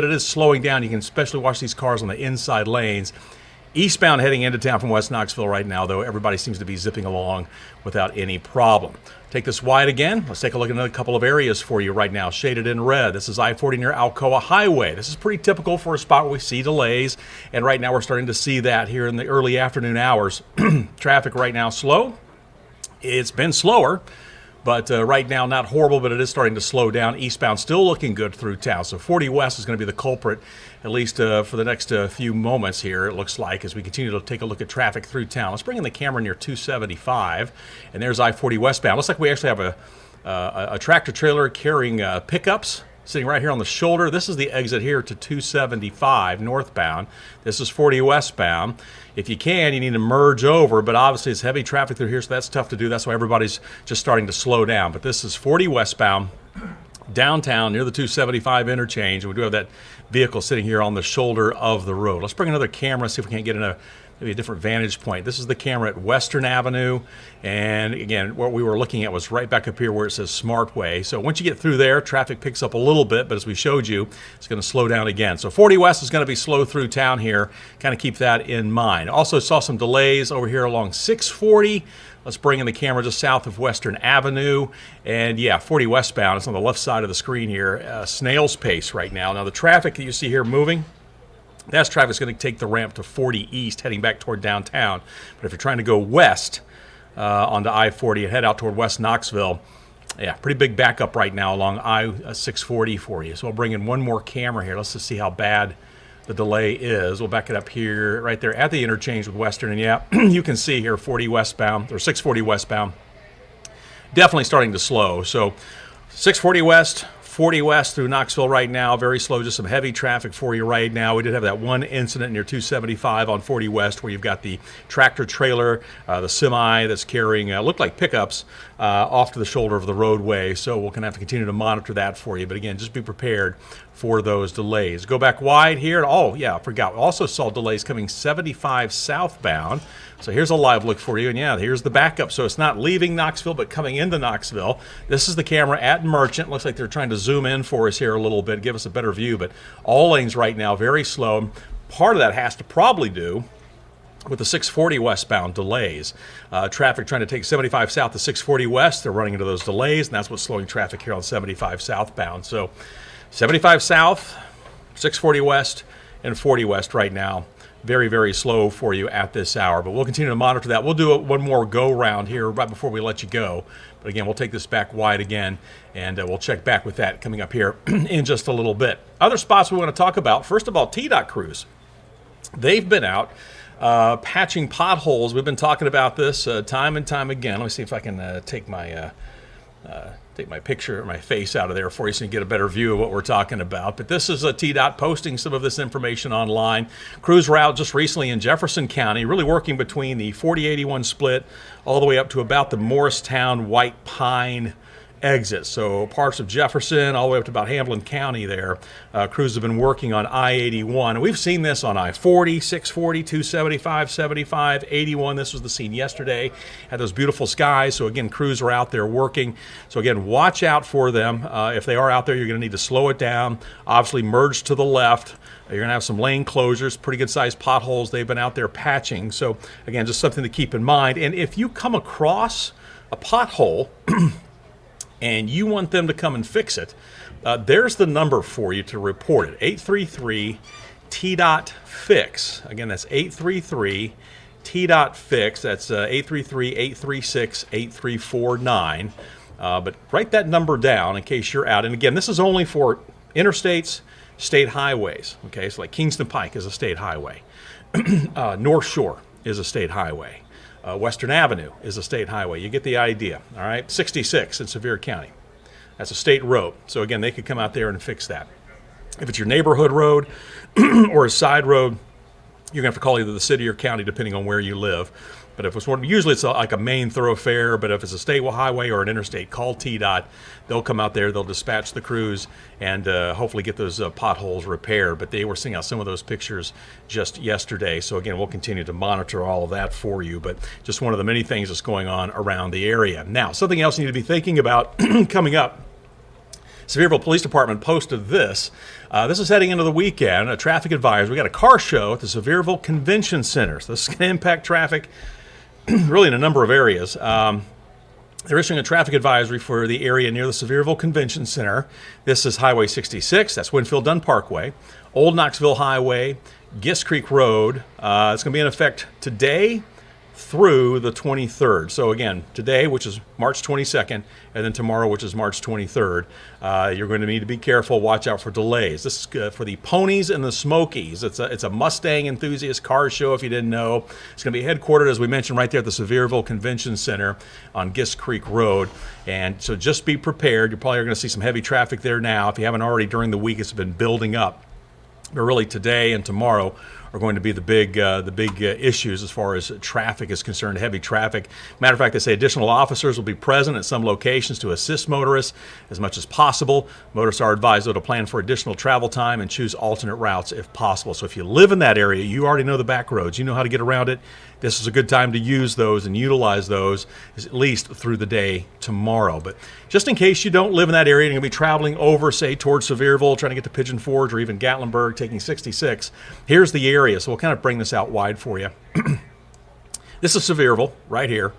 it is slowing down. You can especially watch these cars on the inside lanes. Eastbound heading into town from West Knoxville right now, though, everybody seems to be zipping along without any problem. Take this wide again. Let's take a look at another couple of areas for you right now, shaded in red. This is I-40 near Alcoa Highway. This is pretty typical for a spot where we see delays, and right now we're starting to see that here in the early afternoon hours. Traffic right now slow. It's been slower, but right now not horrible, but it is starting to slow down. Eastbound still looking good through town. So 40 West is going to be the culprit, at least for the next few moments here, it looks like, as we continue to take a look at traffic through town. Let's bring in the camera near 275, and there's I-40 westbound. Looks like we actually have a tractor trailer carrying pickups sitting right here on the shoulder. This is the exit here to 275 northbound. This is 40 westbound. If you can, you need to merge over, but obviously it's heavy traffic through here, so that's tough to do. That's why everybody's just starting to slow down. But this is 40 westbound, downtown near the 275 interchange. We do have that vehicle sitting here on the shoulder of the road. Let's bring another camera, see if we can't get in maybe a different vantage point. This is the camera at Western Avenue, and again, what we were looking at was right back up here where it says Smartway. So once you get through there, traffic picks up a little bit, but as we showed you, it's going to slow down again. So 40 West is going to be slow through town here. Kind of keep that in mind. Also saw some delays over here along 640. Let's bring in the camera just south of Western Avenue. And yeah, 40 westbound, it's on the left side of the screen here. Snail's pace right now. Now the traffic that you see here moving, that's traffic is going to take the ramp to 40 East heading back toward downtown. But if you're trying to go west onto I-40 and head out toward West Knoxville, yeah, pretty big backup right now along I-640 for you. So I'll bring in one more camera here. Let's just see how bad the delay is. We'll back it up here right there at the interchange with Western. And yeah, you can see here 40 westbound or 640 westbound. Definitely starting to slow. So 640 west, 40 west through Knoxville right now, very slow, just some heavy traffic for you right now. We did have that one incident near 275 on 40 west where you've got the tractor trailer, the semi that's carrying, looked like pickups, off to the shoulder of the roadway. So we're going to have to continue to monitor that for you. But again, just be prepared for those delays. Go back wide here. Oh, yeah, I forgot. We also saw delays coming 75 southbound. So here's a live look for you. And yeah, here's the backup. So it's not leaving Knoxville, but coming into Knoxville. This is the camera at Merchant. Looks like they're trying to zoom in for us here a little bit, give us a better view. But all lanes right now, very slow. Part of that has to probably do with the 640 westbound delays. Traffic trying to take 75 south to 640 west. They're running into those delays, and that's what's slowing traffic here on 75 southbound. So 75 south, 640 west, and 40 west right now. Very, very slow for you at this hour, but we'll continue to monitor that. We'll do one more go round here right before we let you go. But again, we'll take this back wide again, and we'll check back with that coming up here in just a little bit. Other spots we want to talk about. First of all, TDOT crews. They've been out patching potholes. We've been talking about this time and time again. Let me see if I can take my picture, my face out of there for you so you can get a better view of what we're talking about. But this is TDOT posting some of this information online. Crews were out just recently in Jefferson County, really working between the 4081 split all the way up to about the Morristown White Pine exit. So parts of Jefferson all the way up to about Hamlin County there. Crews have been working on I-81. And we've seen this on I-40, 640, 275, 75, 81. This was the scene yesterday. Had those beautiful skies. So again, crews are out there working. So again, watch out for them. If they are out there, you're going to need to slow it down. Obviously merge to the left. You're going to have some lane closures, pretty good sized potholes they've been out there patching. So again, just something to keep in mind. And if you come across a pothole and you want them to come and fix it, there's the number for you to report it, 833-TDOT-FIX. Again, that's 833-TDOT-FIX. That's 833-836-8349. But write that number down in case you're out. And again, this is only for interstates, state highways. Okay, so like Kingston Pike is a state highway. North Shore is a state highway. Western Avenue is a state highway. You get the idea, all right? 66 in Sevier County. That's a state road. So again, they could come out there and fix that. If it's your neighborhood road or a side road, you're going to have to call either the city or county depending on where you live. But if it's one, usually it's like a main thoroughfare, but if it's a state highway or an interstate, call TDOT. They'll come out there, they'll dispatch the crews, and hopefully get those potholes repaired. But they were seeing out some of those pictures just yesterday. So again, we'll continue to monitor all of that for you, but just one of the many things that's going on around the area. Now, something else you need to be thinking about coming up. Sevierville Police Department posted this. This is heading into the weekend, a traffic advisory. We got a car show at the Sevierville Convention Center. So this is going to impact traffic really in a number of areas. They're issuing a traffic advisory for the area near the Sevierville Convention Center. This is Highway 66, that's Winfield Dunn Parkway, Old Knoxville Highway, Gist Creek Road. It's going to be in effect today through the 23rd. So again, today, which is March 22nd, and then tomorrow, which is March 23rd, you're going to need to be careful. Watch out for delays. This is for the Ponies and the Smokies. It's a Mustang enthusiast car show, if you didn't know. It's going to be headquartered, as we mentioned, right there at the Sevierville Convention Center on Gist Creek Road. And so just be prepared. You're probably going to see some heavy traffic there now. If you haven't already during the week, it's been building up. But really today and tomorrow are going to be the big issues as far as traffic is concerned, heavy traffic. Matter of fact, they say additional officers will be present at some locations to assist motorists as much as possible. Motorists are advised, though, to plan for additional travel time and choose alternate routes if possible. So if you live in that area, you already know the back roads. You know how to get around it. This is a good time to use those and utilize those, at least through the day tomorrow. But just in case you don't live in that area, you're going to be traveling over, say, towards Sevierville, trying to get to Pigeon Forge or even Gatlinburg, taking 66. Here's the area, so we'll kind of bring this out wide for you. This is Sevierville, right here.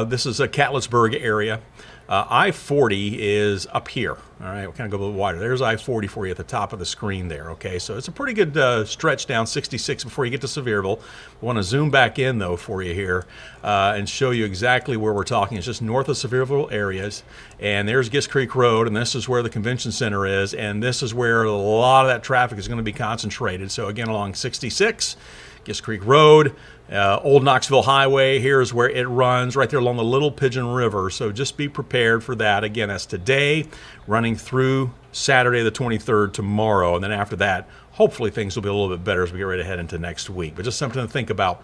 This is a Catlettsburg area. I-40 is up here. All right, we'll kind of go a little wider. There's I-40 for you at the top of the screen there, okay? So it's a pretty good stretch down 66 before you get to Sevierville. We want to zoom back in, though, for you here and show you exactly where we're talking. It's just north of Sevierville areas, and there's Gist Creek Road, and this is where the convention center is, and this is where a lot of that traffic is going to be concentrated. So, again, along 66, Gist Creek Road, Old Knoxville Highway, here's where it runs, right there along the Little Pigeon River. So just be prepared for that. Again, that's today, running through Saturday the 23rd tomorrow. And then after that, hopefully things will be a little bit better as we get ready to head into next week. But just something to think about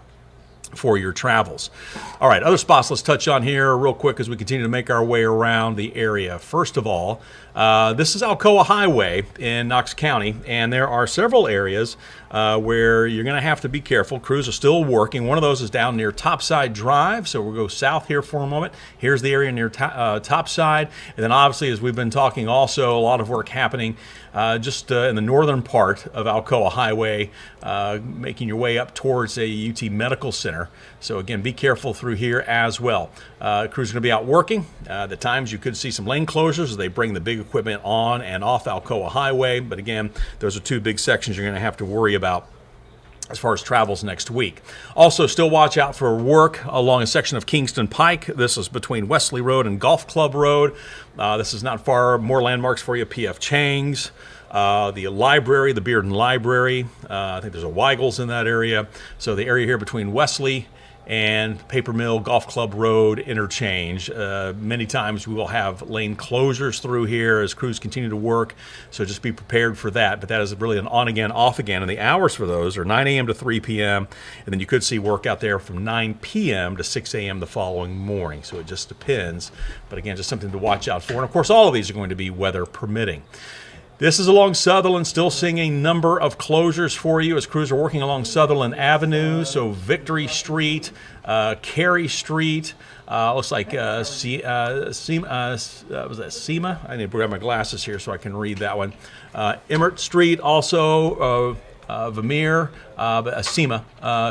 for your travels. All right, other spots let's touch on here real quick as we continue to make our way around the area. First of all, this is Alcoa Highway in Knox County, and there are several areas where you're going to have to be careful. Crews are still working. One of those is down near Topside Drive, so we'll go south here for a moment. Here's the area near Topside, and then obviously, as we've been talking, also a lot of work happening just in the northern part of Alcoa Highway, making your way up towards a UT Medical Center. So again, be careful through here as well. Crews are going to be out working. At times you could see some lane closures as they bring the big equipment on and off Alcoa Highway. But again, those are two big sections you're going to have to worry about as far as travels next week. Also, still watch out for work along a section of Kingston Pike. This is between Wesley Road and Golf Club Road. This is not far. More landmarks for you. P.F. Chang's, the library, the Bearden Library. I think there's a Weigel's in that area. So the area here between Wesley and Paper Mill Golf Club Road interchange. Many times we will have lane closures through here as crews continue to work, so just be prepared for that. But that is really an on again, off again, and the hours for those are 9 a.m. to 3 p.m., and then you could see work out there from 9 p.m. to 6 a.m. the following morning, so it just depends. But again, just something to watch out for, and of course all of these are going to be weather permitting. This is along Sutherland, still seeing a number of closures for you as crews are working along Sutherland Avenue. So Victory Street, Carey Street, looks like was that SEMA? I need to grab my glasses here so I can read that one. Emmert Street also, Vermeer, SEMA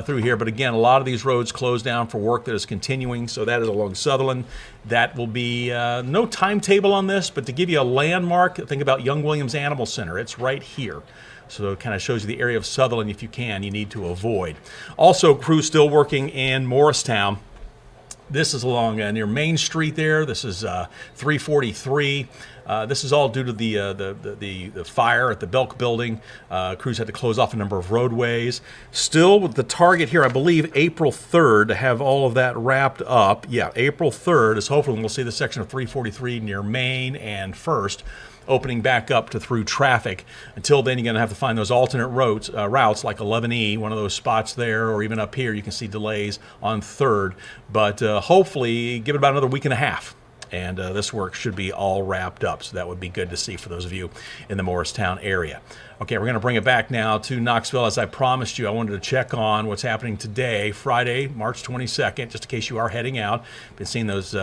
through here. But again, a lot of these roads closed down for work that is continuing. So that is along Sutherland. That will be no timetable on this, but to give you a landmark, think about Young Williams Animal Center. It's right here. So it kind of shows you the area of Sutherland, if you can, you need to avoid. Also, crews still working in Morristown. This is along near Main Street there. This is 343. This is all due to the fire at the Belk building. Crews had to close off a number of roadways. Still with the target here, I believe April 3rd to have all of that wrapped up. Yeah, April 3rd is hopefully we'll see the section of 343 near Main and First opening back up to through traffic. Until then, you're going to have to find those alternate routes like 11E, one of those spots there, or even up here, you can see delays on 3rd. But hopefully, give it about another week and a half, and this work should be all wrapped up. So that would be good to see for those of you in the Morristown area. Okay, we're going to bring it back now to Knoxville. As I promised you, I wanted to check on what's happening today, Friday, March 22nd, just in case you are heading out. Been seeing those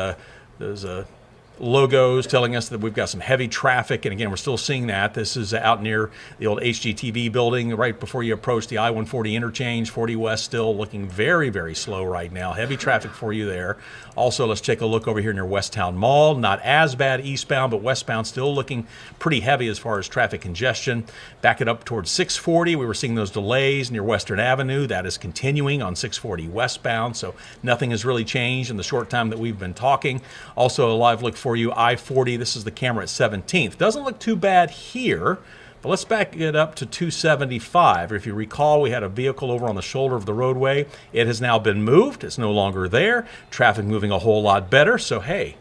logos telling us that we've got some heavy traffic, and again, we're still seeing that. This is out near the old HGTV building right before you approach the I-140 interchange. 40 West still looking very, very slow right now. Heavy traffic for you there. Also, let's take a look over here near Westtown Mall. Not as bad eastbound, but westbound still looking pretty heavy as far as traffic congestion. Back it up towards 640. We were seeing those delays near Western Avenue. That is continuing on 640 westbound, so nothing has really changed in the short time that we've been talking. Also, a live look for you, I-40. This is the camera at 17th. Doesn't look too bad here, but let's back it up to 275. If you recall, we had a vehicle over on the shoulder of the roadway. It has now been moved. It's no longer there. Traffic moving a whole lot better. So, hey,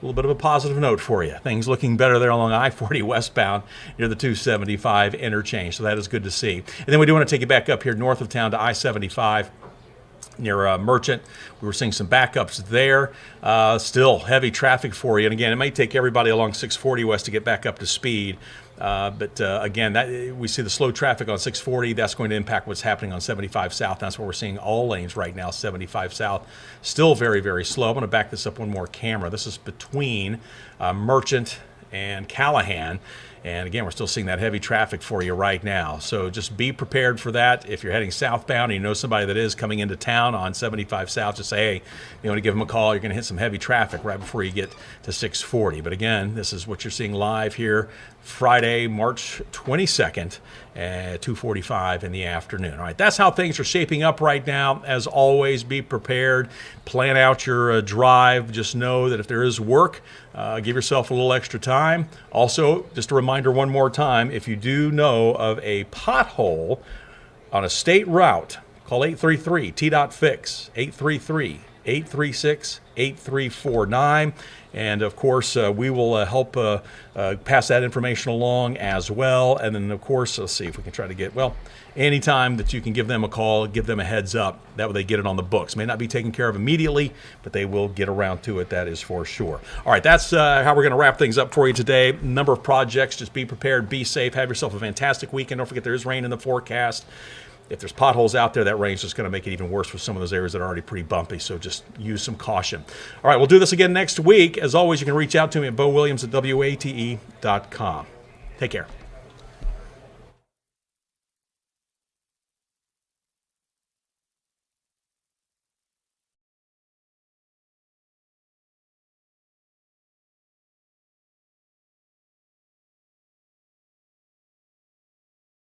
a little bit of a positive note for you. Things looking better there along I-40 westbound near the 275 interchange. So that is good to see. And then we do want to take you back up here north of town to I-75. Near Merchant. We were seeing some backups there. Still heavy traffic for you. And again, it may take everybody along 640 West to get back up to speed. But again, we see the slow traffic on 640. That's going to impact what's happening on 75 South. That's what we're seeing all lanes right now. 75 South still very, very slow. I'm going to back this up one more camera. This is between Merchant and Callahan. And again, we're still seeing that heavy traffic for you right now. So just be prepared for that. If you're heading southbound and you know somebody that is coming into town on 75 South, just say, hey, you want to give them a call. You're going to hit some heavy traffic right before you get to 640. But again, this is what you're seeing live here Friday, March 22nd at 2:45 in the afternoon. All right, that's how things are shaping up right now. As always, be prepared. Plan out your drive. Just know that if there is work, give yourself a little extra time. Also, just a reminder one more time, if you do know of a pothole on a state route, call 833-T.Fix, 833-836-8349. And of course, we will help pass that information along as well. And then, of course, let's see if we can try to get, well, anytime that you can give them a call, give them a heads up. That way they get it on the books. May not be taken care of immediately, but they will get around to it. That is for sure. All right, that's how we're going to wrap things up for you today. Number of projects. Just be prepared, be safe, have yourself a fantastic weekend. Don't forget there is rain in the forecast. If there's potholes out there, that rain's just going to make it even worse for some of those areas that are already pretty bumpy, so just use some caution. All right, we'll do this again next week. As always, you can reach out to me at BoWilliams@WATE.com. Take care.